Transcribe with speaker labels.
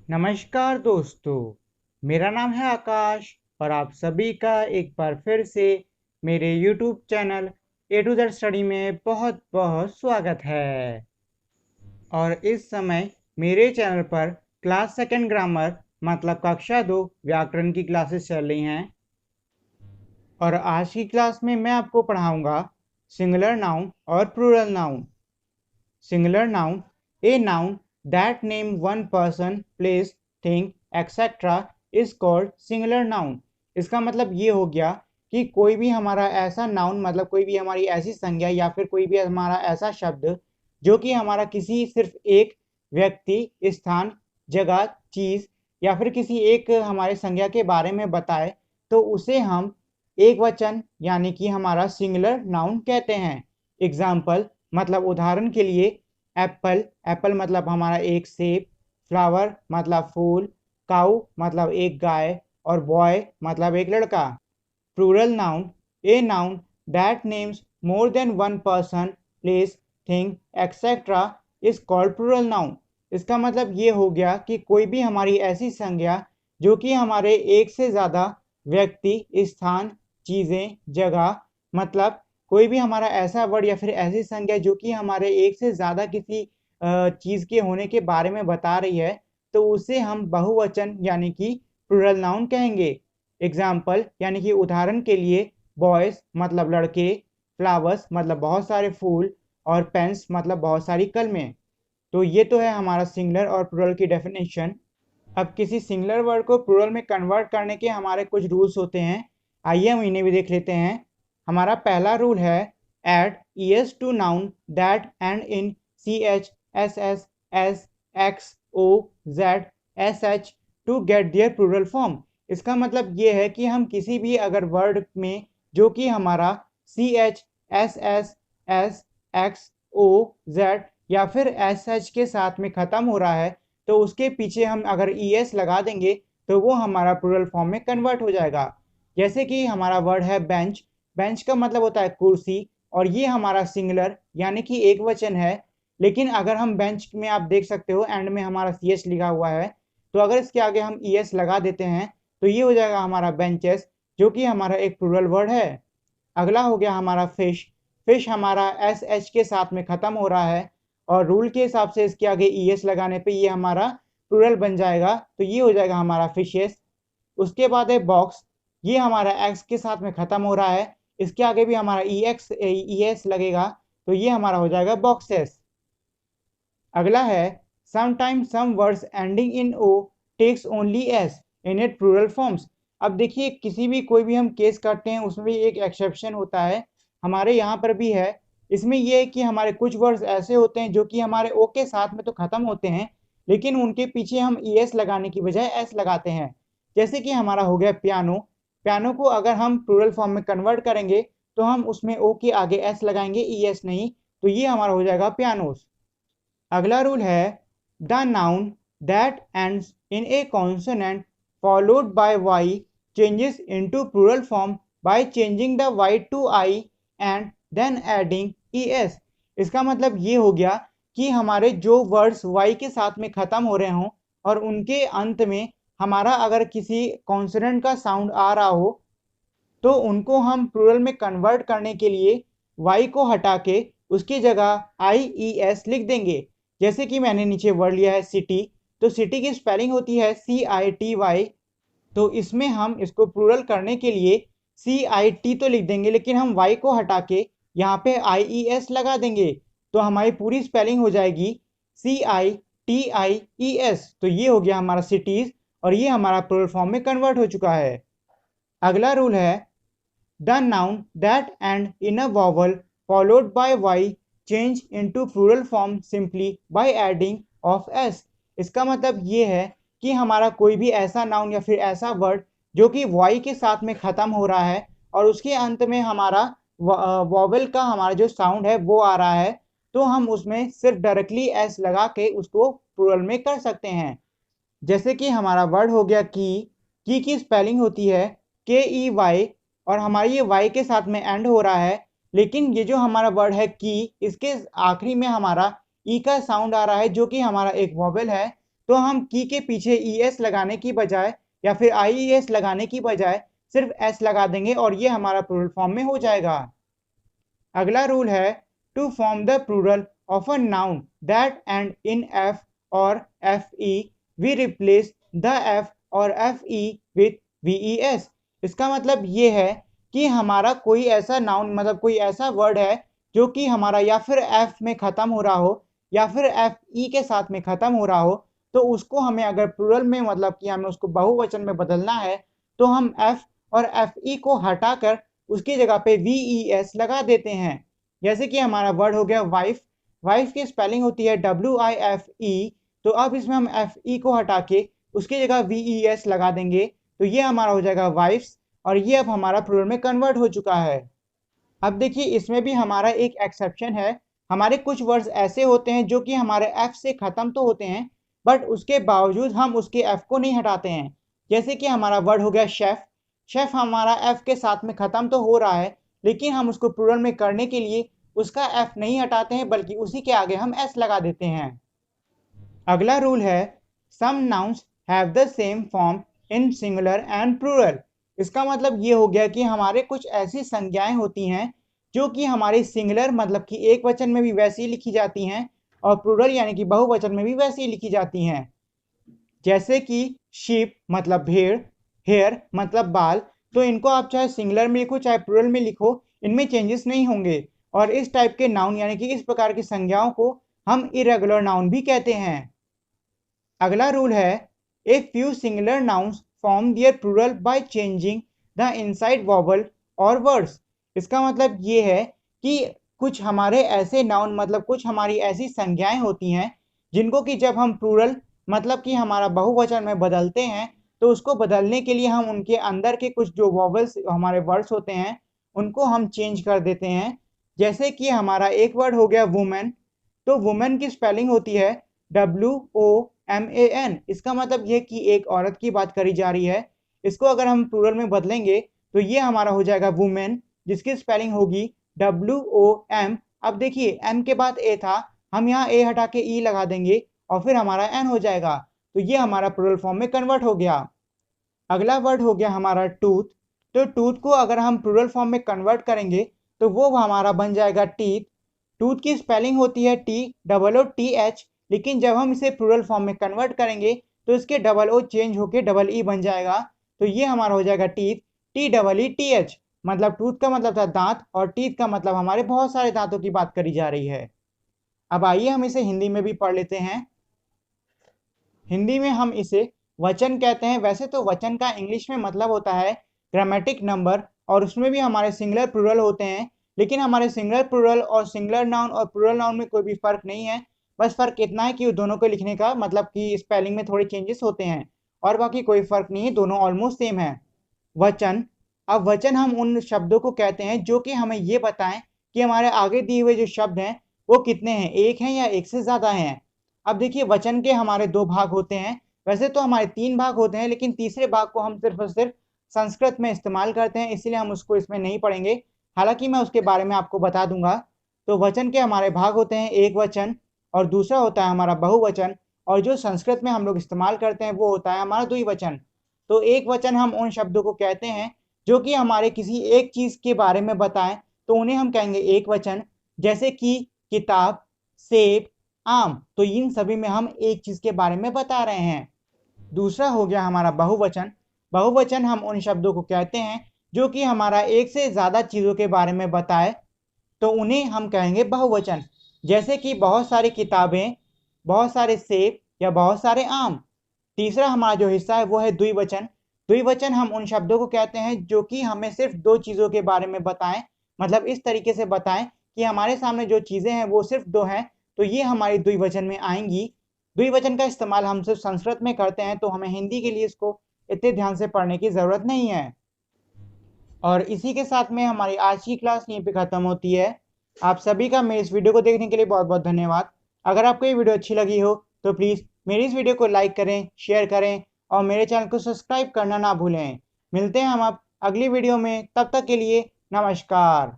Speaker 1: नमस्कार दोस्तों, मेरा नाम है आकाश और आप सभी का एक बार फिर से मेरे YouTube channel A to Z study में बहुत बहुत स्वागत है। और इस समय मेरे चैनल पर क्लास सेकंड ग्रामर मतलब कक्षा 2 व्याकरण की क्लासेस चल रही हैं। और आज की क्लास में मैं आपको पढ़ाऊंगा सिंगुलर नाउन और plural noun. Singular noun, a noun that name one person, place, thing, etc. is called singular noun। इसका मतलब ये हो गया कि कोई भी हमारा ऐसा नाउन मतलब कोई भी हमारी ऐसी संज्ञा या फिर कोई भी हमारा ऐसा शब्द जो कि हमारा किसी सिर्फ एक व्यक्ति, स्थान, जगह, चीज या फिर किसी एक हमारे संज्ञा के बारे में बताए तो उसे हम एक वचन यानी कि हमारा सिंगुलर नाउन कहते हैं। एग्जाम्पल मतलब उदाहरण के लिए एप्पल, एप्पल मतलब हमारा एक सेब, फ्लावर मतलब फूल, काऊ मतलब एक गाय और बॉय मतलब एक लड़का। Plural noun, a noun that names more than one person, place, thing etcetera is called plural noun. इसका मतलब ये हो गया कि कोई भी हमारी ऐसी संज्ञा जो कि हमारे एक से ज़्यादा व्यक्ति, स्थान, चीज़ें, जगह मतलब कोई भी हमारा ऐसा वर्ड या फिर ऐसी संज्ञा जो कि हमारे एक से ज़्यादा किसी चीज़ के होने के बारे में बता रही है तो उसे हम बहुवचन यानी कि प्लूरल नाउन कहेंगे। एग्जाम्पल यानी कि उदाहरण के लिए बॉयज़ मतलब लड़के, फ्लावर्स मतलब बहुत सारे फूल और पेन्स मतलब बहुत सारी कलमें। तो ये तो है हमारा सिंगुलर और प्लूरल की डेफिनेशन। अब किसी सिंगुलर वर्ड को प्लूरल में कन्वर्ट करने के हमारे कुछ रूल्स होते हैं, आइए हम इन्हें भी देख लेते हैं। हमारा पहला रूल है add ES to noun that end in C H, S S, S, X, O, Z, S H to get their plural form. इसका मतलब ये है कि हम किसी भी अगर वर्ड में जो कि हमारा C H, S S, S, X, O, Z या फिर एस एच के साथ में ख़त्म हो रहा है तो उसके पीछे हम अगर ई एस लगा देंगे तो वो हमारा प्लूरल फॉर्म में कन्वर्ट हो जाएगा। जैसे कि हमारा वर्ड है बेंच, बेंच का मतलब होता है कुर्सी और ये हमारा सिंगुलर यानी कि एक वचन है। लेकिन अगर हम बेंच में आप देख सकते हो एंड में हमारा सी एच लिखा हुआ है तो अगर इसके आगे हम ई एस लगा देते हैं तो ये हो जाएगा हमारा बेंचेस जो कि हमारा एक प्लूरल वर्ड है। अगला हो गया हमारा फिश, फिश हमारा एस एच के साथ में ख़त्म हो रहा है और रूल के हिसाब से इसके आगे ई एस लगाने पे ये हमारा प्लूरल बन जाएगा तो ये हो जाएगा हमारा फिशेस। उसके बाद है बॉक्स, ये हमारा एक्स के साथ में ख़त्म हो रहा है, इसके आगे भी हमारा ई एस लगेगा तो ये हमारा हो जाएगा बॉक्सेस। अगला है sometimes some words ending in O takes only S in it plural forms. अब देखिए किसी भी कोई भी हम केस करते हैं उसमें भी एक एक्सेप्शन होता है, हमारे यहाँ पर भी है। इसमें ये है कि हमारे कुछ वर्ड्स ऐसे होते हैं जो कि हमारे ओ के साथ में तो ख़त्म होते हैं लेकिन उनके पीछे हम ई एस लगाने की बजाय एस लगाते हैं। जैसे कि हमारा हो गया पियानो, पियानो को अगर हम प्लूरल फॉर्म में कन्वर्ट करेंगे तो हम उसमें ओ के आगे एस लगाएंगे, ई एस नहीं, तो ये हमारा हो जाएगा पियानोस। अगला रूल है the noun that ends in a consonant followed by Y changes into plural form by changing the Y to I and then adding E S. इसका मतलब ये हो गया कि हमारे जो वर्ड्स वाई के साथ में ख़त्म हो रहे हों और उनके अंत में हमारा अगर किसी कॉन्सोनेंट का साउंड आ रहा हो तो उनको हम प्लूरल में कन्वर्ट करने के लिए वाई को हटा के उसकी जगह आई ई एस लिख देंगे। जैसे कि मैंने नीचे वर्ड लिया है सिटी, तो सिटी की स्पेलिंग होती है सी आई टी वाई, तो इसमें हम इसको प्लूरल करने के लिए सी आई टी तो लिख देंगे लेकिन हम वाई को हटा के यहाँ पे आई ई एस लगा देंगे तो हमारी पूरी स्पेलिंग हो जाएगी सी I T I E S. तो ये हो गया हमारा सिटीज और ये हमारा प्लूरल फॉर्म में कन्वर्ट हो चुका है। अगला रूल है the noun that end in a vowel followed by y change into plural form simply by adding of s। इसका मतलब ये है कि हमारा कोई भी ऐसा नाउन या फिर ऐसा वर्ड जो कि y के साथ में ख़त्म हो रहा है और उसके अंत में हमारा वॉवल का हमारा जो साउंड है वो आ रहा है तो हम उसमें सिर्फ डायरेक्टली एस लगा के उसको प्लूरल में कर सकते हैं। जैसे कि हमारा वर्ड हो गया की स्पेलिंग होती है के ई वाई और हमारी ये वाई के साथ में एंड हो रहा है लेकिन ये जो हमारा वर्ड है की इसके आखिरी में हमारा ई का साउंड आ रहा है जो कि हमारा एक वॉवेल है तो हम की के पीछे ES लगाने की बजाय या फिर IES लगाने की बजाय सिर्फ S लगा देंगे और ये हमारा प्लूरल फॉर्म में हो जाएगा। अगला रूल है to form the plural of a noun that end in F और FE we replace the F और FE विथ VES। इसका मतलब ये है कि हमारा कोई ऐसा नाउन मतलब कोई ऐसा वर्ड है जो कि हमारा या फिर F में ख़त्म हो रहा हो या फिर FE के साथ में ख़त्म हो रहा हो, तो उसको हमें अगर प्लूरल में मतलब कि हमें उसको बहुवचन में बदलना है तो हम F और FE को हटाकर उसकी जगह पे VES लगा देते हैं। जैसे कि हमारा वर्ड हो गया वाइफ, वाइफ की स्पेलिंग होती है WIFE, तो अब इसमें हम FE को हटा के उसकी जगह VES लगा देंगे तो ये हमारा हो जाएगा वाइफ्स और ये अब हमारा प्लूरल में कन्वर्ट हो चुका है। अब देखिए इसमें भी हमारा एक एक्सेप्शन है। हमारे कुछ वर्ड्स ऐसे होते हैं जो कि हमारे F से ख़त्म तो होते हैं बट उसके बावजूद हम उसके F को नहीं हटाते हैं। जैसे कि हमारा वर्ड हो गया शेफ, शेफ हमारा F के साथ में ख़त्म तो हो रहा है लेकिन हम उसको प्लूरल में करने के लिए उसका F नहीं हटाते हैं बल्कि उसी के आगे हम S लगा देते हैं। अगला रूल है some nouns have the same form in singular and plural. इसका मतलब ये हो गया कि हमारे कुछ ऐसी संज्ञाएं होती हैं जो कि हमारे सिंगुलर मतलब कि एक वचन में भी वैसे ही लिखी जाती हैं और प्लूरल यानी कि बहुवचन में भी वैसे ही लिखी जाती हैं। जैसे कि शीप मतलब भेड़, हेयर मतलब बाल, तो इनको आप चाहे सिंगुलर में लिखो चाहे प्लूरल में लिखो, इनमें चेंजेस नहीं होंगे। और इस टाइप के नाउन यानी कि इस प्रकार की संज्ञाओं को हम इरेगुलर नाउन भी कहते हैं। अगला रूल है a few singular nouns form their plural by changing the inside vowel और वर्ड्स। इसका मतलब ये है कि कुछ हमारे ऐसे नाउन मतलब कुछ हमारी ऐसी संज्ञाएं होती हैं जिनको कि जब हम प्लूरल मतलब कि हमारा बहुवचन में बदलते हैं तो उसको बदलने के लिए हम उनके अंदर के कुछ जो वॉवल्स हमारे वर्ड्स होते हैं उनको हम चेंज कर देते हैं। जैसे कि हमारा एक वर्ड हो गया वुमेन, तो वुमेन की स्पेलिंग होती है WOMAN। इसका मतलब ये कि एक औरत की बात करी जा रही है। इसको अगर हम प्लूरल में बदलेंगे तो ये हमारा हो जाएगा वुमेन जिसकी स्पेलिंग होगी WOM। अब देखिए M के बाद A था, हम यहाँ A हटा के E लगा देंगे और फिर हमारा N हो जाएगा, तो ये हमारा प्लूरल फॉर्म में कन्वर्ट हो गया। अगला वर्ड हो गया हमारा टूथ, तो टूथ को अगर हम प्लूरल फॉर्म में कन्वर्ट करेंगे तो वो हमारा बन जाएगा टीथ। टूथ की स्पेलिंग होती है TOOTH, लेकिन जब हम इसे प्लूरल फॉर्म में कन्वर्ट करेंगे तो इसके डबल ओ चेंज होके डबल ई बन जाएगा, तो ये हमारा हो जाएगा टीथ, TEETH। मतलब टूथ का मतलब था दांत और टीथ का मतलब हमारे बहुत सारे दांतों की बात करी जा रही है। अब आइए हम इसे हिंदी में भी पढ़ लेते हैं। हिंदी में हम इसे वचन कहते हैं। वैसे तो वचन का इंग्लिश में मतलब होता है ग्रामेटिक नंबर और उसमें भी हमारे सिंगुलर प्लूरल होते हैं, लेकिन हमारे सिंगुलर प्लूरल और सिंगुलर नाउन और प्लूरल नाउन में कोई भी फर्क नहीं है। बस फर्क इतना है कि दोनों को लिखने का मतलब कि स्पेलिंग में थोड़े चेंजेस होते हैं और बाकी कोई फर्क नहीं है, दोनों ऑलमोस्ट सेम है। वचन, अब वचन हम उन शब्दों को कहते हैं जो कि हमें ये बताएं कि हमारे आगे दिए हुए जो शब्द हैं वो कितने हैं, एक हैं या एक से ज्यादा हैं। अब देखिए वचन के हमारे दो भाग होते हैं। वैसे तो हमारे तीन भाग होते हैं लेकिन तीसरे भाग को हम सिर्फ और सिर्फ संस्कृत में इस्तेमाल करते हैं, इसलिए हम उसको इसमें नहीं पढ़ेंगे। हालांकि मैं उसके बारे में आपको बता दूंगा। तो वचन के हमारे भाग होते हैं एक वचन और दूसरा होता है हमारा बहुवचन, और जो संस्कृत में हम लोग इस्तेमाल करते हैं वो होता है हमारा द्विवचन। तो एक वचन हम उन शब्दों को कहते हैं जो कि हमारे किसी एक चीज के बारे में बताएं, तो उन्हें हम कहेंगे एक वचन। जैसे कि किताब, सेब, आम, तो इन सभी में हम एक चीज के बारे में बता रहे हैं। दूसरा हो गया हमारा बहुवचन। बहुवचन हम उन शब्दों को कहते हैं जो कि हमारा एक से ज्यादा चीजों के बारे में बताए, तो उन्हें हम कहेंगे बहुवचन। जैसे कि बहुत सारी किताबें, बहुत सारे सेब या बहुत सारे आम। तीसरा हमारा जो हिस्सा है वो है द्विवचन। द्विवचन हम उन शब्दों को कहते हैं जो कि हमें सिर्फ दो चीजों के बारे में बताएं, मतलब इस तरीके से बताएं कि हमारे सामने जो चीजें हैं वो सिर्फ दो हैं, तो ये हमारी द्विवचन में आएंगी। द्विवचन का इस्तेमाल हम सिर्फ संस्कृत में करते हैं, तो हमें हिंदी के लिए इसको इतने ध्यान से पढ़ने की जरूरत नहीं है। और इसी के साथ में हमारी आज की क्लास यहीं पे खत्म होती है। आप सभी का मेरे इस वीडियो को देखने के लिए बहुत बहुत धन्यवाद। अगर आपको ये वीडियो अच्छी लगी हो तो प्लीज़ मेरी इस वीडियो को लाइक करें, शेयर करें और मेरे चैनल को सब्सक्राइब करना ना भूलें। मिलते हैं हम अब अगली वीडियो में, तब तक के लिए नमस्कार।